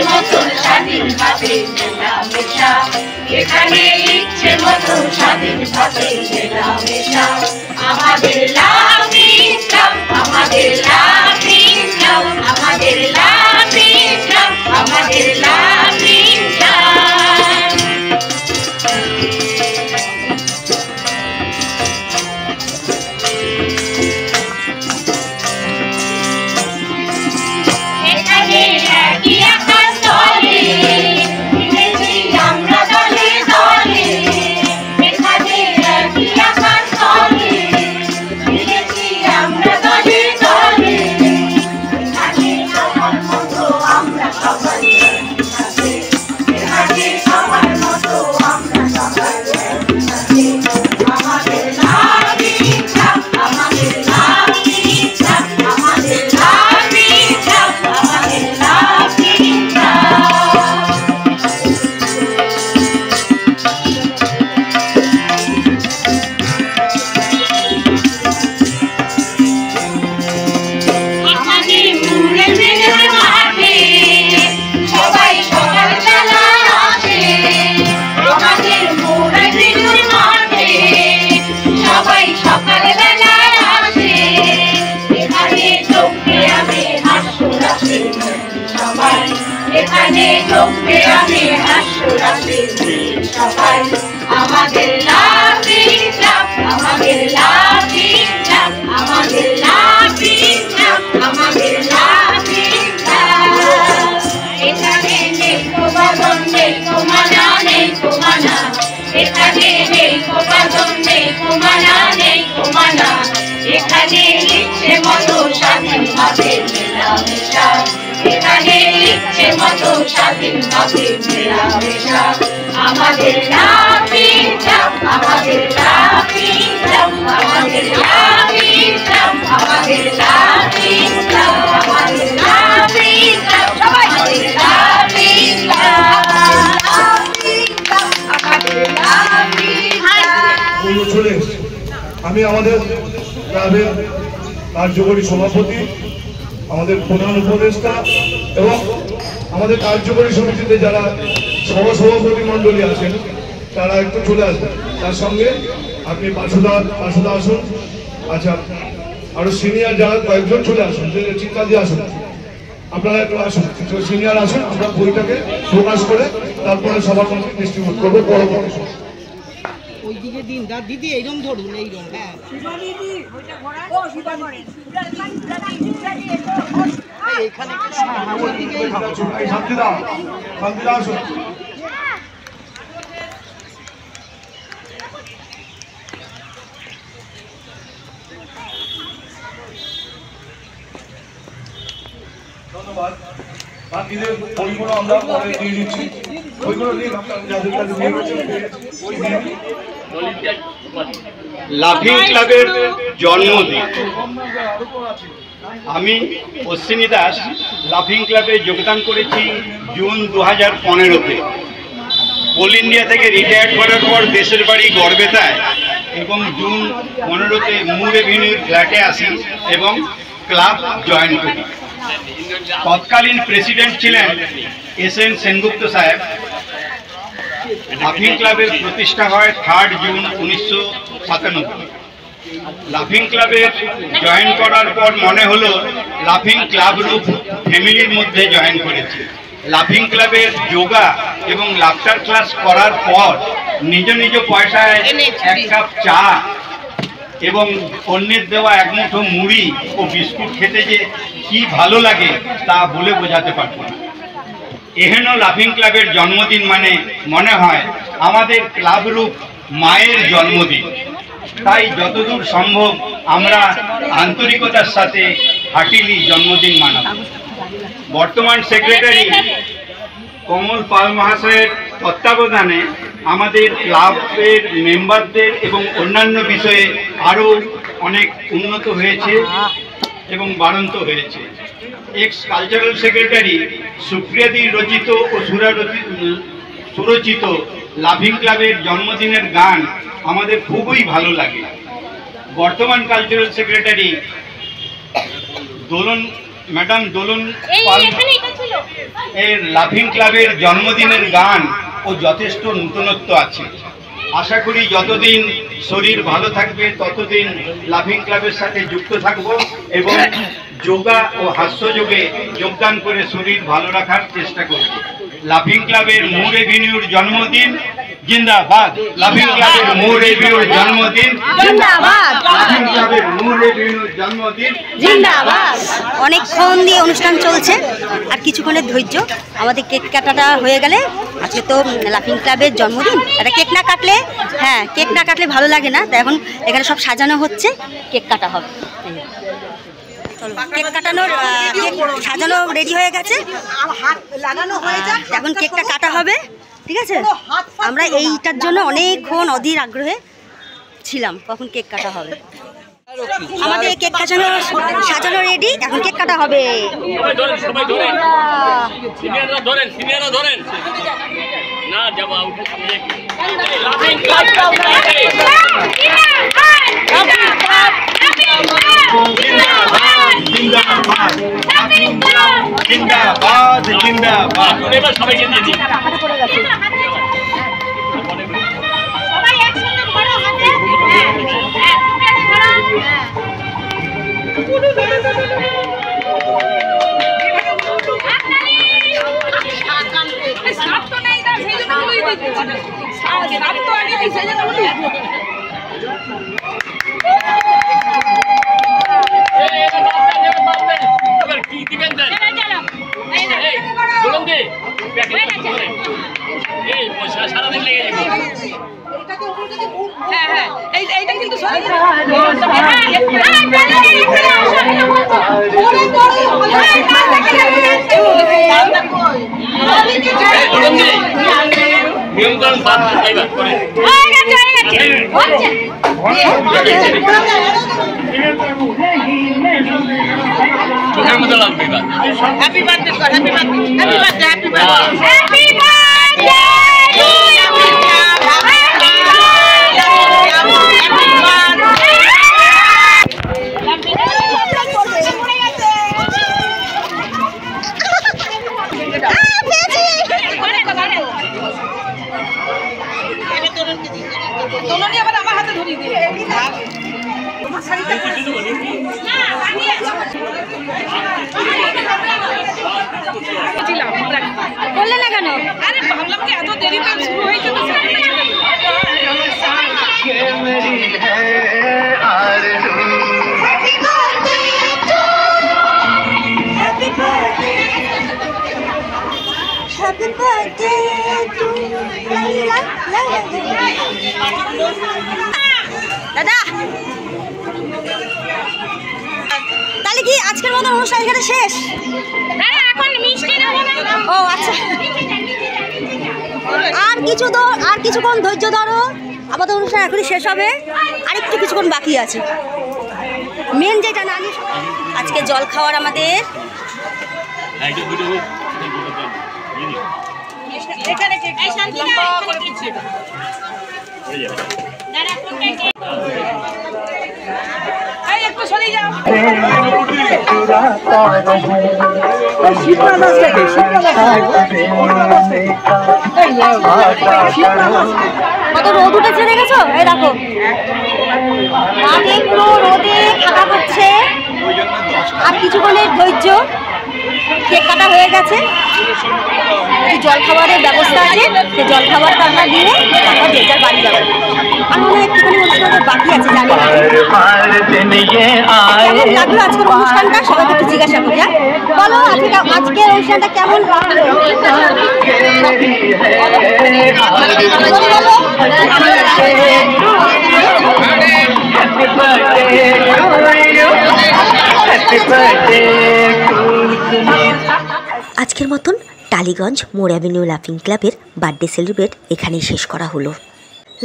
মতন স্বাধীনভাবে মেলামেশা, এখানে ইচ্ছে মতো স্বাধীনভাবে মেলামেশা। আমাদের লাভি ক্লাব, আমাদের লাভি ক্লাব, আমাদের লাভি ক্লাব, আমাদের লাভি ক্লাব। এখানে একই আকাশ তলে মিলেছি আমরা দলে দলে, এখানে একই আকাশ তলে মিলেছি আমরা দলে দলে, এখানে সবার মতো আমরা সবাই একসাথে, এখানে সবার মতো আমরা সবাই একসাথে। আমাদের লাভি ক্লাব, আমাদের লাভি ক্লাব, আমাদের লাভি ক্লাব, আমাদের লাভি ক্লাব। এখানে মুড়ে মেঘের মাঠে সবাই সকালবেলা আসে, আমাদের মুড়ে মেঘের মাঠে সবাই সকালবেলা আসে, এখানে চোখে আমি হাস্যরাশি সবাই, এখানে চোখে আমি হাস্যরাশি সবাই। আমাদের লাভি ক্লাব, আমাদের লাভি ক্লাব, আমাদের লাভি ক্লাব, আমাদের লাভি ক্লাব। এখানে নেই প্রবাদন, নেই প্রমাণা, নেই প্রমাণা, এখানে নেই প্রবাদন, নেই প্রমাণা, নেই প্রমাণা, এখানে ইচ্ছে মতো স্বাধীনভাবে মেলামেশা, এখানে ইচ্ছে মতো স্বাধীনভাবে মেলামেশা। আমাদের লাভি ক্লাব, আমাদের লাভি ক্লাব, আমাদের লাভি ক্লাব, আমাদের লাভি ক্লাব, আমাদের লাভি ক্লাব, সবাই আমাদের লাভি ক্লাব, আমাদের লাভি ক্লাব। চলে এসেছে। আমি আমাদের ক্লাবের কার্যকরী সভাপতি, আমাদের প্রধান উপদেষ্টা এবং আমাদের কার্যকরী সমিতিতে যারা সহসভাপতি মণ্ডলী আছেন তারা একটু চলে আসবেন। তার সঙ্গে আপনি পাশুদা আসুন, আচ্ছা আরো সিনিয়র যারা কয়েকজন চলে আসুন, চিন্তা দিয়ে আসুন, আপনারা একটু আসুন, সিনিয়র আসুন, আমরা বইটাকে প্রকাশ করে তারপরে সবার মধ্যে ডিস্ট্রিবিউট করবো পরবর্তী। ওইদিকে দিন দিদি এইরকম ধরুন, এইরকম হ্যাঁ এখানে শান্তিদা আসুন। ধন্যবাদ। বাকিদের বইগুলো আমরা পরে দিয়ে দিচ্ছি, বইগুলো নিন যাদের কাছে নিয়ে গেছেন বই নিন। লাফিং ক্লাবের জন্মদিন। আমি অশ্বিনী দাস লাফিং ক্লাবে যোগদান করেছি জুন 2015-তে। কোল ইন্ডিয়া থেকে রিটায়ার করার পর দেশের বাড়ি গড়বেতায় এবং জুন 15-তে মুর এভিনিউর ফ্ল্যাটে আসি এবং ক্লাব জয়েন করি। তৎকালীন প্রেসিডেন্ট ছিলেন SN সেনগুপ্ত সাহেব। লাফিং ক্লাবের প্রতিষ্ঠা হয় 3 জুন 1997। লাফিং ক্লাবে জয়েন করার পর মনে হলো লাফিং ক্লাব রূপ ফ্যামিলির মধ্যে জয়েন করেছে। লাফিং ক্লাবের যোগা এবং লাফটার ক্লাস করার পর নিজ নিজ পয়সায় এক কাপ চা এবং অন্যের দেওয়া এক মুঠো মুড়ি ও বিস্কুট খেতে যে কি ভালো লাগে তা বলে বোঝাতে পারব না। এহেন লাফিং ক্লাবের জন্মদিন মানে মনে হয় আমাদের ক্লাব রূপ মায়ের জন্মদিন। তাই যতদূর সম্ভব আমরা আন্তরিকতার সাথে হার্টিলি জন্মদিন মানাব। বর্তমান সেক্রেটারি কমল পাল মহাশয়ের তত্ত্বাবধানে আমাদের ক্লাবের মেম্বারদের এবং অন্যান্য বিষয়ে আরও অনেক উন্নত হয়েছে এবং বাড়ন্ত হয়েছে। এক্স কালচারাল সেক্রেটারি সুপ্রিয়াদি রচিত ও সুরচিত লাফিং ক্লাবের জন্মদিনের গান আমাদের খুবই ভালো লাগে। বর্তমান কালচারাল সেক্রেটারি দোলন ম্যাডাম দোলন পাল এর লাফিং ক্লাবের জন্মদিনের গান ও যথেষ্ট নূতনত্ব আছে। আশা করি যতদিন শরীর ভালো থাকবে ততদিন লাফিং ক্লাবের সাথে যুক্ত থাকব এবং যোগা ও হাস্যযোগে যোগদান করে শরীর ভালো রাখার চেষ্টা করব। লাফিং ক্লাবের মূল এভিনিউর জন্মদিন জিন্দাবাদ। লাফিং ক্লাবের মূল এভিনিউর জন্মদিন জিন্দাবাদ। লাফিং ক্লাবের মূল এভিনিউর জন্মদিন জিন্দাবাদ। অনেকক্ষণ দিয়ে অনুষ্ঠান চলছে, আর কিছুক্ষণের ধৈর্য। আমাদের কেক কাটাটা হয়ে গেলে, আজকে তো লাফিং ক্লাবের জন্মদিন, একটা কেক না কাটলে, হ্যাঁ কেক না কাটলে ভালো লাগে না। তাই এখন এখানে সব সাজানো হচ্ছে, কেক কাটা হবে। চলো, কেক কাটানোর কেক সাজানো রেডি হয়ে গেছে, হাত লাগানো হয়ে যাক, এখন কেকটা কাটা হবে। ঠিক আছে, আমরা এইটার জন্য অনেকক্ষণ অধীর আগ্রহে ছিলাম কখন কেক কাটা হবে। আমাদের কেক কাটানো সাজানো রেডি, এখন কেক কাটা হবে। জিন্দাবাদ জিন্দাবাদ। সবাইকে দিয়ে দিই। সবাই একসঙ্গে ধরো হাতে। সারাদিন লেগে যাবে। হ্যাঁ হ্যাঁ, এইটা কিন্তু চোখের মতো লাগবে। Happy birthday, happy birthday, happy birthday, happy birthday, happy birthday. বললে না কেন? আরে ভাবলাম যে এত দেরিতে শুরু হয়েছে তো Happy birthday to you. দাদা, তাহলে কি আজকের মতো অনুষ্ঠান এখানে শেষ? এখন মিষ্টি দেবো না। ও আচ্ছা, আর কিছুক্ষণ ধৈর্য ধরো, আমাদের অনুষ্ঠান এখনই শেষ হবে, আর একটু কিছুক্ষণ বাকি আছে। মেন যেটা না, আজকে জল খাওয়ার আমাদের এখানে কেক লম্বা করে দিচ্ছি। এই একটু সরে যাও। কত রোদ উঠেছে দেখেছো? এই দেখো, মাঠে পুরো রোদে খাটা করছে। আর কিছুক্ষণের ধৈর্য, কেক কাটা হয়ে গেছে। জল খাবারের ব্যবস্থা আছে, সেই জল খাবারটা আমরা দিয়ে আমরা যে যার বাড়ি যাবো। আর মনে হয় একটুখানি অনুষ্ঠানের বাকি আছে, জানি না। কেমন লাগলো আজকের অনুষ্ঠানটা? সবাইকে একটু জিজ্ঞাসা করি। বলো আজকের অনুষ্ঠানটা কেমন লাগলো? আজকের মতন টালিগঞ্জ মোড় অ্যাভিনিউ লাফিং ক্লাবের বার্থডে সেলিব্রেট এখানেই শেষ করা হলো।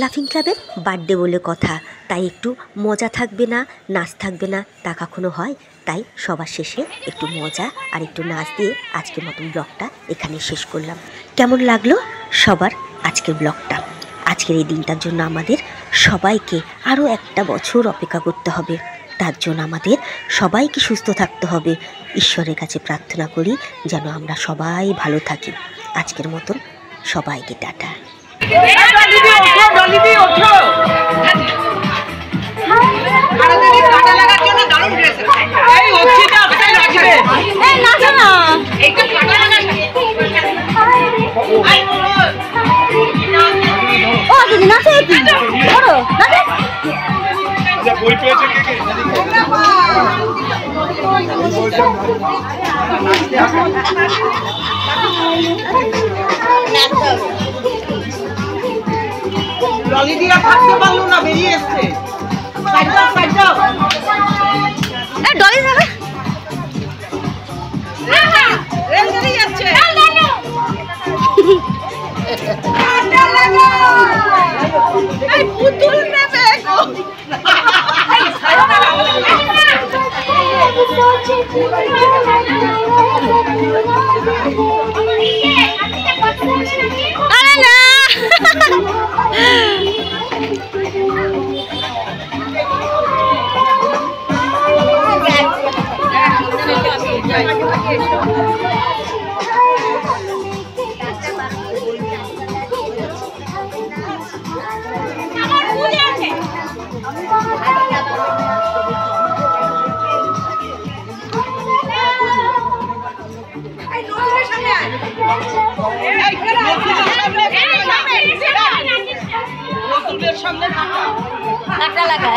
লাফিং ক্লাবের বার্থডে বলে কথা, তাই একটু মজা থাকবে না, নাচ থাকবে না, তা কখনো হয়? তাই সবার শেষে একটু মজা আর একটু নাচ দিয়ে আজকের মতন ব্লগটা এখানে শেষ করলাম। কেমন লাগলো সবার আজকের ব্লগটা? আজকের এই দিনটার জন্য আমাদের সবাইকে আরও একটা বছর অপেক্ষা করতে হবে। তার জন্য আমাদের সবাইকে সুস্থ থাকতে হবে। ঈশ্বরের কাছে প্রার্থনা করি যেন আমরা সবাই ভালো থাকি। আজকের মতন সবাইকে টাটা। বই পেয়েছে কে কে? টলি দিয়ে থাকতে পারলো না, বেরিয়ে এসছে। ডলি যাবে যাচ্ছে। পুতুল নেবে আরে না সামনে লাগা।